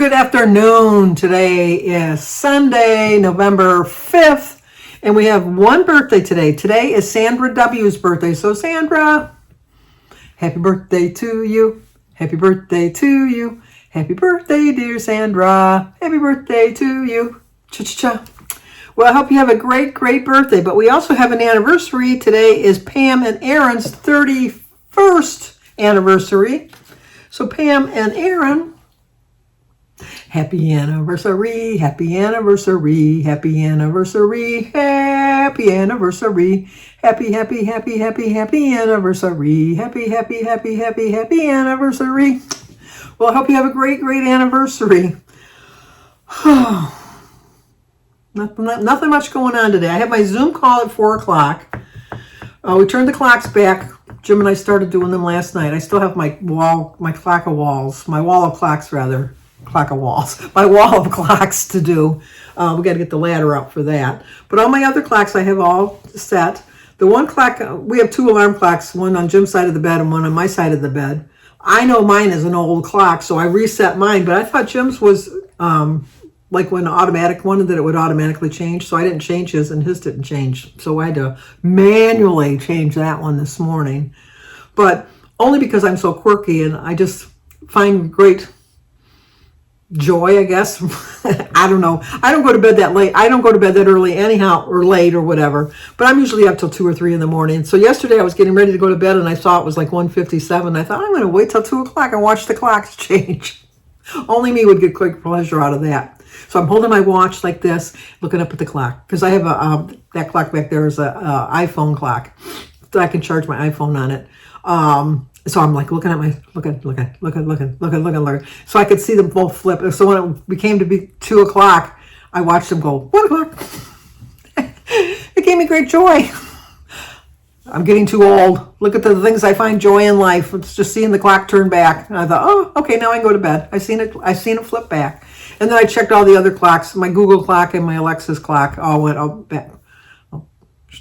good afternoon. Today is Sunday, November 5th, and we have one birthday today. Today is Sandra W's birthday. So Sandra, happy birthday to you. Happy birthday to you. Happy birthday, dear Sandra. Happy birthday to you. Cha-cha-cha. Well, I hope you have a great, great birthday. But we also have an anniversary. Today is Pam and Aaron's 31st anniversary. So Pam and Aaron, happy anniversary, happy anniversary, happy anniversary, happy anniversary, happy, happy, happy, happy, happy anniversary, happy, happy, happy, happy, happy anniversary. Well, I hope you have a great, great anniversary. Nothing much going on today. I have my Zoom call at 4 o'clock. We turned the clocks back. Jim and I started doing them last night. I still have my clock of walls, my wall of clocks rather. Clock of walls, my wall of clocks to do. We got to get the ladder up for that. But all my other clocks I have all set. The one clock, we have 2 alarm clocks, one on Jim's side of the bed and one on my side of the bed. I know mine is an old clock, so I reset mine, but I thought Jim's was like when automatic one, that it would automatically change, so I didn't change his and his didn't change. So I had to manually change that one this morning. But only because I'm so quirky and I just find great joy, I guess. I don't know. I don't go to bed that late. I don't go to bed that early anyhow, or late or whatever. But I'm usually up till 2 or 3 in the morning. So yesterday I was getting ready to go to bed and I saw it was like 1:57. I thought I'm going to wait till 2 o'clock and watch the clocks change. Only me would get quick pleasure out of that. So I'm holding my watch like this, looking up at the clock, because I have that clock back there is a iPhone clock, so I can charge my iPhone on it. So I'm like looking at my looking. So I could see them both flip. So when it became to be 2 o'clock, I watched them go 1 o'clock. It gave me great joy. I'm getting too old. Look at the things I find joy in life. It's just seeing the clock turn back. And I thought, oh, okay, now I can go to bed. I seen it flip back. And then I checked all the other clocks. My Google clock and my Alexa's clock all went back. Oh,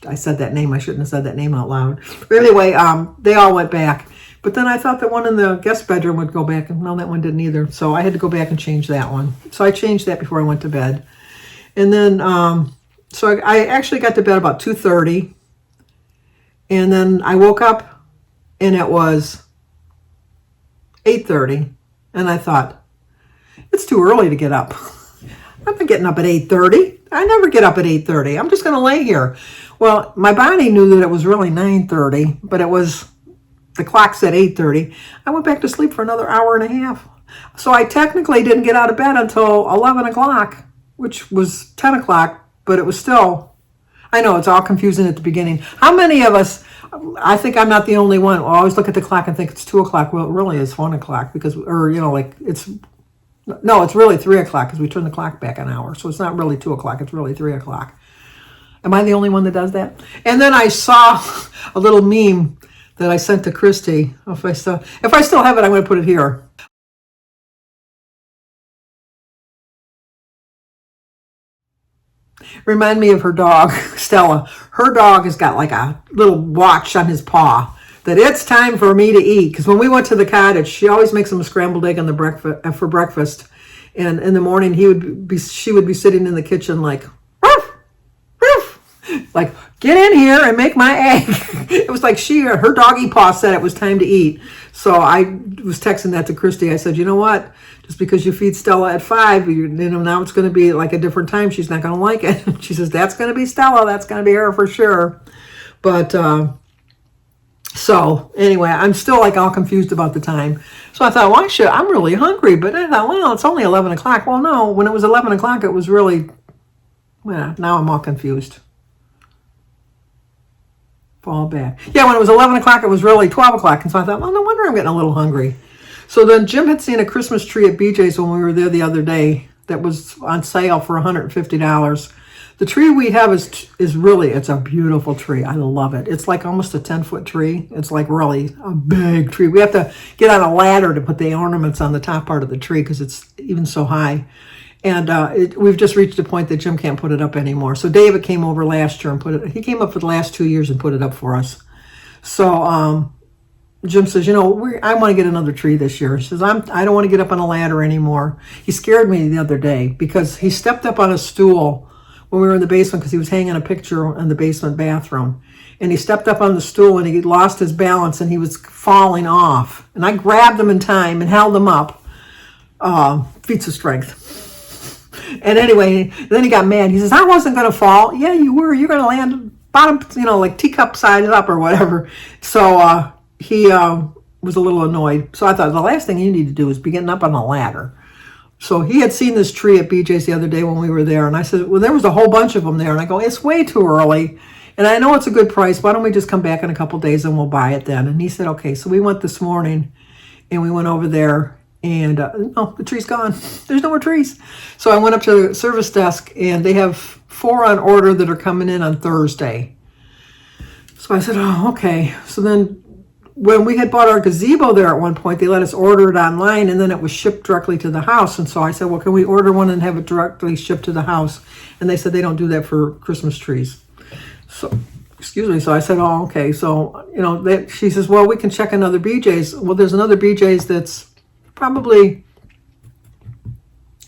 I said that name. I shouldn't have said that name out loud. But anyway, they all went back. But then I thought the one in the guest bedroom would go back. And no, that one didn't either. So I had to go back and change that one. So I changed that before I went to bed. And then, so I actually got to bed about 2:30. And then I woke up and it was 8:30. And I thought, it's too early to get up. I'm not getting up at 8:30. I never get up at 8:30. I'm just going to lay here. Well, my body knew that it was really 9:30, but the clock said 8:30. I went back to sleep for another hour and a half. So I technically didn't get out of bed until 11 o'clock, which was 10 o'clock, but it was still, I know it's all confusing at the beginning. How many of us, I think I'm not the only one, I always look at the clock and think it's 2 o'clock. Well, it really is 1 o'clock because, or, it's really 3 o'clock because we turn the clock back an hour. So it's not really 2 o'clock. It's really 3 o'clock. Am I the only one that does that? And then I saw a little meme that I sent to Christy. If I still have it, I'm going to put it here. Remind me of her dog, Stella. Her dog has got like a little watch on his paw that it's time for me to eat. Because when we went to the cottage, she always makes him a scrambled egg for breakfast. And in the morning, she would be sitting in the kitchen like, roof, roof, like, get in here and make my egg. It was like her doggy paw said it was time to eat. So I was texting that to Christy. I said, you know what? Just because you feed Stella at 5, now it's going to be like a different time. She's not going to like it. She says, that's going to be Stella. That's going to be her for sure. But, so anyway, I'm still like all confused about the time. So I thought, well, I'm really hungry. But I thought, well, it's only 11 o'clock. Well, no, when it was 11 o'clock, it was really, well, now I'm all confused. Fall back. Yeah, when it was 11 o'clock, it was really 12 o'clock. And so I thought, well, no wonder I'm getting a little hungry. So then Jim had seen a Christmas tree at BJ's when we were there the other day that was on sale for $150. The tree we have is really, it's a beautiful tree. I love it. It's like almost a 10-foot tree. It's like really a big tree. We have to get on a ladder to put the ornaments on the top part of the tree because it's even so high. And we've just reached a point that Jim can't put it up anymore. So David came over last year and he came up for the last 2 years and put it up for us. So Jim says, I want to get another tree this year. He says, I don't want to get up on a ladder anymore. He scared me the other day because he stepped up on a stool when we were in the basement because he was hanging a picture in the basement bathroom. And he stepped up on the stool and he lost his balance and he was falling off. And I grabbed him in time and held him up. Feats of strength. And anyway, then he got mad. He says, I wasn't going to fall. Yeah, you were. You're going to land bottom, like teacup side up or whatever. So he was a little annoyed. So I thought the last thing you need to do is be getting up on a ladder. So he had seen this tree at BJ's the other day when we were there. And I said, well, there was a whole bunch of them there. And I go, it's way too early. And I know it's a good price. Why don't we just come back in a couple days and we'll buy it then? And he said, okay. So we went this morning and we went over there and the tree's gone. There's no more trees. So I went up to the service desk and they have 4 on order that are coming in on Thursday. So I said, oh, okay. So then when we had bought our gazebo there at one point, they let us order it online and then it was shipped directly to the house. And so I said, well, can we order one and have it directly shipped to the house? And they said they don't do that for Christmas trees. So, excuse me. So I said, oh, okay. So, she says, well, we can check another BJ's. Well, there's another BJ's that's probably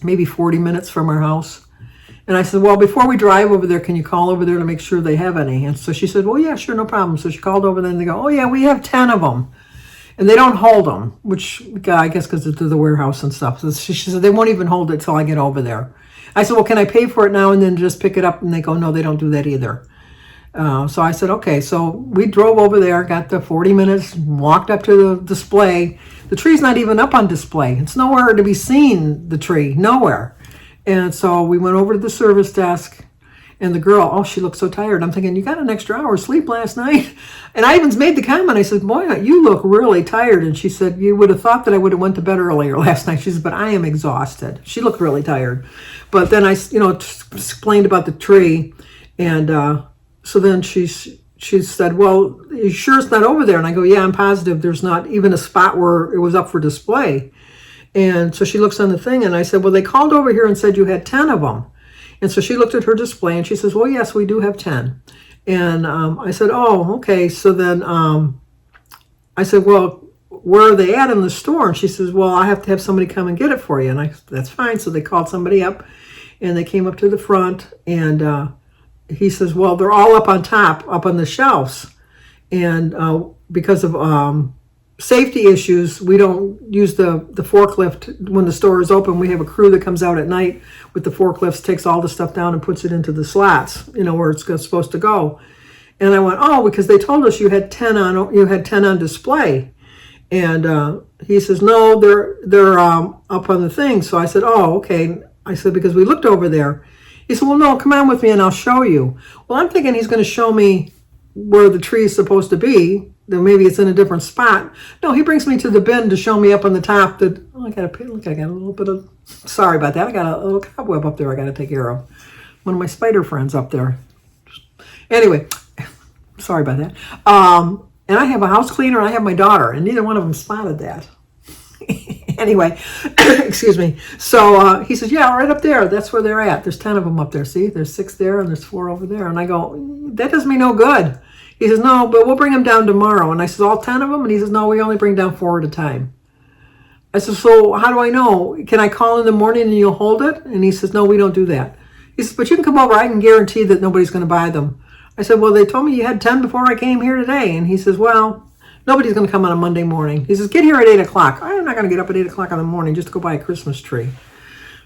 maybe 40 minutes from our house. And I said, well, before we drive over there, can you call over there to make sure they have any? And so she said, well, yeah, sure, no problem. So she called over there and they go, oh, yeah, we have 10 of them. And they don't hold them, which I guess because it's the warehouse and stuff. So she said, they won't even hold it till I get over there. I said, well, can I pay for it now and then just pick it up? And they go, no, they don't do that either. So I said, okay. So we drove over there, got the 40 minutes, walked up to the display. The tree's not even up on display. It's nowhere to be seen, the tree, nowhere. And so we went over to the service desk and the girl, she looked so tired. I'm thinking, you got an extra hour of sleep last night? And I even made the comment. I said, boy, you look really tired. And she said, you would have thought that I would have went to bed earlier last night. She said, but I am exhausted. She looked really tired. But then I, explained about the tree. And so then she said, well, you sure it's not over there? And I go, yeah, I'm positive there's not even a spot where it was up for display. And so she looks on the thing and I said, well, they called over here and said you had 10 of them. And so she looked at her display and she says, well, yes, we do have 10. And I said, oh, okay. So then I said, well, where are they at in the store? And she says, well, I have to have somebody come and get it for you. And that's fine. So they called somebody up and they came up to the front and he says, well, they're all up on top, up on the shelves. And because of safety issues, we don't use the forklift when the store is open. We have a crew that comes out at night with the forklifts, takes all the stuff down and puts it into the slots, where it's supposed to go. And I went, oh, because they told us you had 10 on display. And he says, no, they're up on the thing. So I said, oh, okay. I said, because we looked over there. He said, well, no, come on with me and I'll show you. Well, I'm thinking he's going to show me where the tree is supposed to be. Then maybe it's in a different spot. No, he brings me to the bin to show me up on the top that, I got a little bit of, sorry about that. I got a little cobweb up there I got to take care of. One of my spider friends up there. Anyway, sorry about that. And I have a house cleaner and I have my daughter and neither one of them spotted that. Anyway, excuse me. So he says, yeah, right up there. That's where they're at. There's 10 of them up there. See, there's 6 there and there's 4 over there. And I go, that does me no good. He says, no, but we'll bring them down tomorrow. And I said, all 10 of them? And he says, no, we only bring down 4 at a time. I said, so how do I know? Can I call in the morning and you'll hold it? And he says, no, we don't do that. He says, but you can come over. I can guarantee that nobody's going to buy them. I said, well, they told me you had 10 before I came here today. And he says, well, nobody's going to come on a Monday morning. He says, get here at 8 o'clock. I'm not going to get up at 8 o'clock in the morning just to go buy a Christmas tree.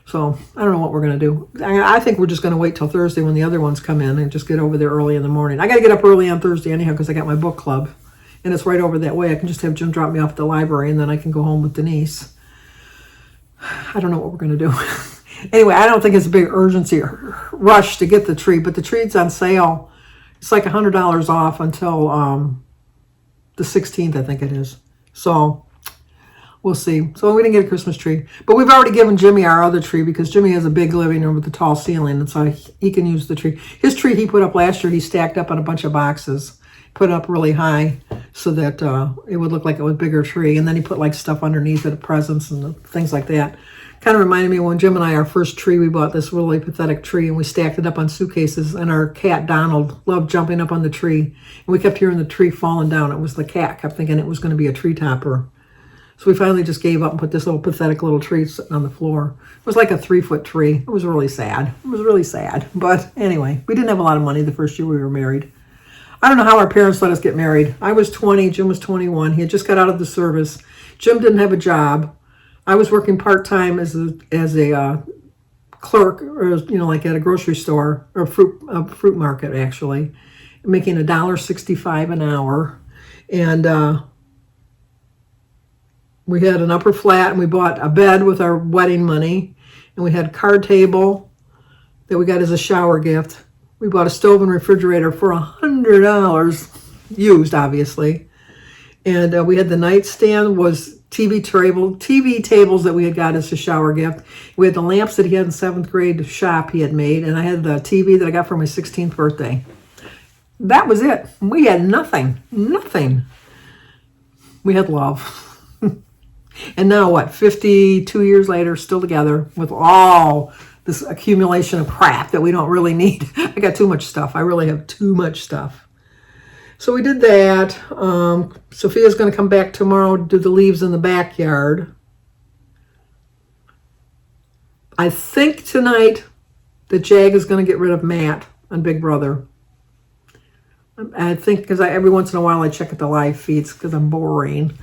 So I don't know what we're going to do. I think we're just going to wait till Thursday when the other ones come in and just get over there early in the morning. I got to get up early on Thursday anyhow because I got my book club. And it's right over that way. I can just have Jim drop me off at the library and then I can go home with Denise. I don't know what we're going to do. Anyway, I don't think it's a big urgency or rush to get the tree. But the tree's on sale. It's like $100 off until the 16th, I think it is. So we'll see. So we didn't get a Christmas tree. But we've already given Jimmy our other tree because Jimmy has a big living room with a tall ceiling. And so he can use the tree. His tree he put up last year, he stacked up on a bunch of boxes. put it up really high so that it would look like it was a bigger tree. And then he put like stuff underneath it, presents and things like that. Kind of reminded me when Jim and I, our first tree, we bought this really pathetic tree and we stacked it up on suitcases, and our cat Donald loved jumping up on the tree, and we kept hearing the tree falling down. It was the cat, kept thinking it was going to be a tree topper. So we finally just gave up and put this little pathetic little tree sitting on the floor. It was like a 3-foot tree. It was really sad. It was really sad. But anyway, we didn't have a lot of money the first year we were married. I don't know how our parents let us get married. I was 20, Jim was 21. He had just got out of the service. Jim didn't have a job. I was working part-time as a clerk, or like at a grocery store or a fruit market, actually, making $1.65 an hour. And we had an upper flat, and we bought a bed with our wedding money, and we had a card table that we got as a shower gift. We bought a stove and refrigerator for $100, used, obviously. And we had the nightstand was TV tables that we had got as a shower gift. We had the lamps that he had in 7th grade shop he had made, and I had the TV that I got for my 16th birthday. That was it. We had nothing. We had love. And now what, 52 years later, still together with all this accumulation of crap that we don't really need. I got too much stuff. I really have too much stuff. So we did that. Sophia's going to come back tomorrow to do the leaves in the backyard. I think tonight that Jag is going to get rid of Matt on Big Brother. I think because every once in a while I check at the live feeds because I'm boring.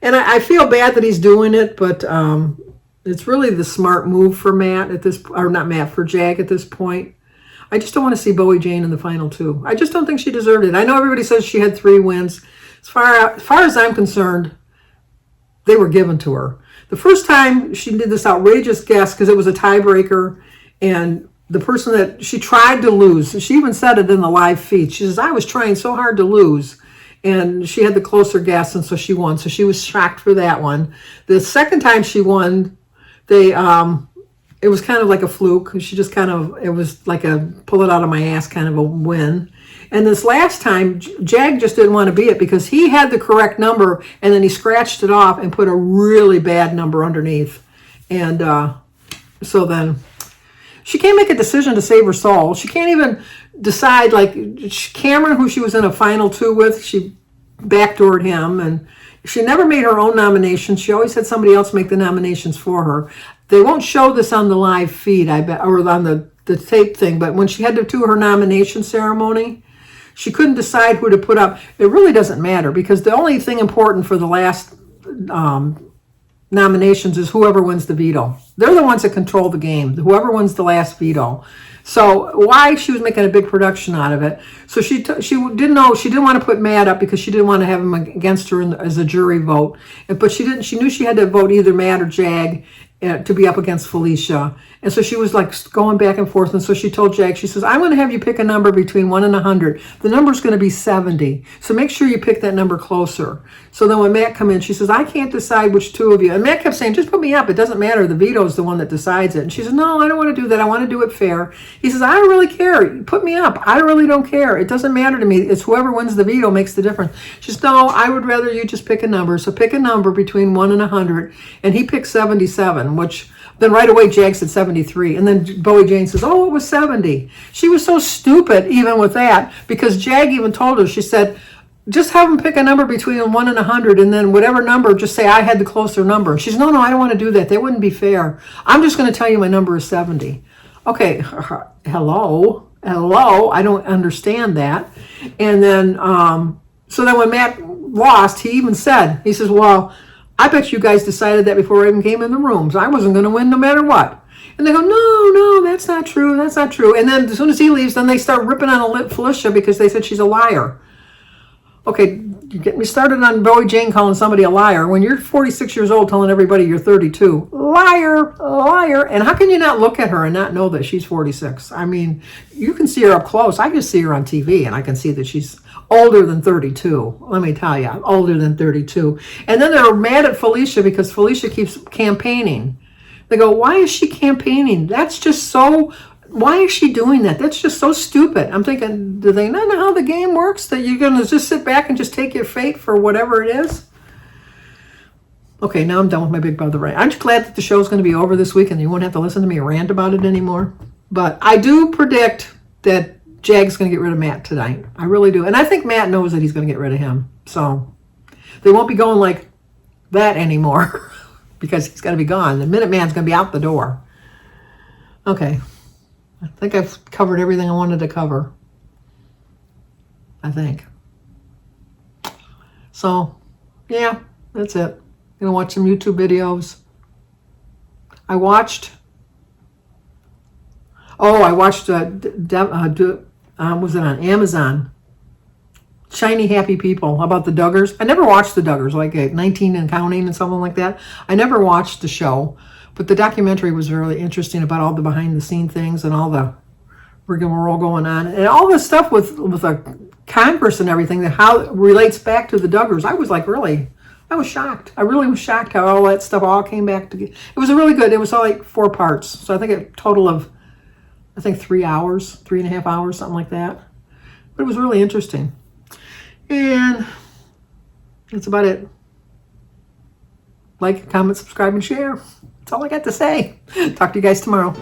And I feel bad that he's doing it, but it's really the smart move for Matt at this, or not Matt, for Jag at this point. I just don't want to see Bowie Jane in the final 2. I just don't think she deserved it. I know everybody says she had 3 wins. As far as I'm concerned, they were given to her. The first time she did this outrageous guess, because it was a tiebreaker, and the person that she tried to lose, she even said it in the live feed. She says, I was trying so hard to lose. And she had the closer guess, and so she won. So she was shocked for that one. The second time she won, it was kind of like a fluke. She just it was like a pull it out of my ass kind of a win. And this last time, Jag just didn't want to be it because he had the correct number, and then he scratched it off and put a really bad number underneath. And so then she can't make a decision to save her soul. She can't even decide, like Cameron, who she was in a final 2 with, she backdoored him, and she never made her own nominations. She always had somebody else make the nominations for her. They won't show this on the live feed, I bet, or on the tape thing, but when she had to do her nomination ceremony, she couldn't decide who to put up. It really doesn't matter, because the only thing important for the last nominations is whoever wins the veto. They're the ones that control the game, whoever wins the last veto. So why she was making a big production out of it. So she didn't know, she didn't want to put Matt up because she didn't want to have him against her as a jury vote. But she knew she had to vote either Matt or Jag to be up against Felicia. And so she was like going back and forth. And so she told Jag, she says, I'm going to have you pick a number between 1 and 100. The number's going to be 70. So make sure you pick that number closer. So then when Matt come in, she says, I can't decide which 2 of you. And Matt kept saying, just put me up. It doesn't matter. The veto is the one that decides it. And she says, no, I don't want to do that. I want to do it fair. He says, I don't really care. Put me up. I really don't care. It doesn't matter to me. It's whoever wins the veto makes the difference. She says, no, I would rather you just pick a number. So pick a number between 1 and 100. And he picked 77, which then right away Jag said 73. And then Bowie Jane says, oh, it was 70. She was so stupid even with that, because Jag even told her, she said, just have them pick a number between 1 and 100, and then whatever number, just say I had the closer number. She says, no, I don't want to do that. That wouldn't be fair. I'm just going to tell you my number is 70. Okay, hello, I don't understand that. And then, so then when Matt lost, he even said, he says, well, I bet you guys decided that before I even came in the rooms. I wasn't going to win no matter what. And they go, no, that's not true. That's not true. And then as soon as he leaves, then they start ripping on Felicia because they said she's a liar. Okay, you get me started on Bowie Jane calling somebody a liar when you're 46 years old telling everybody you're 32. Liar. And how can you not look at her and not know that she's 46? I mean, you can see her up close. I can see her on TV, and I can see that she's older than 32. Let me tell you, older than 32. And then they're mad at Felicia because Felicia keeps campaigning. They go, why is she campaigning? That's just so why is she doing that? That's just so stupid. I'm thinking, do they not know how the game works? That you're going to just sit back and just take your fate for whatever it is? Okay, now I'm done with my Big Brother rant. I'm just glad that the show's going to be over this week and you won't have to listen to me rant about it anymore. But I do predict that Jag's going to get rid of Matt tonight. I really do. And I think Matt knows that he's going to get rid of him. So they won't be going like that anymore because he's going to be gone. The Minuteman's going to be out the door. Okay. I think I've covered everything I wanted to cover. I think. So, yeah, that's it. I'm going to watch some YouTube videos. I watched, was it on Amazon? Shiny Happy People, about the Duggars. I never watched the Duggars, like 19 and Counting and something like that. I never watched the show, but the documentary was really interesting about all the behind-the-scene things and all the rigmarole going on. And all this stuff with Congress and everything, that how it relates back to the Duggars. I was shocked. I really was shocked how all that stuff all came back together. It was really good. It was all like 4 parts. So I think a total of, 3 hours, 3.5 hours, something like that. But it was really interesting. And that's about it. Like, comment, subscribe, and share. That's all I got to say. Talk to you guys tomorrow.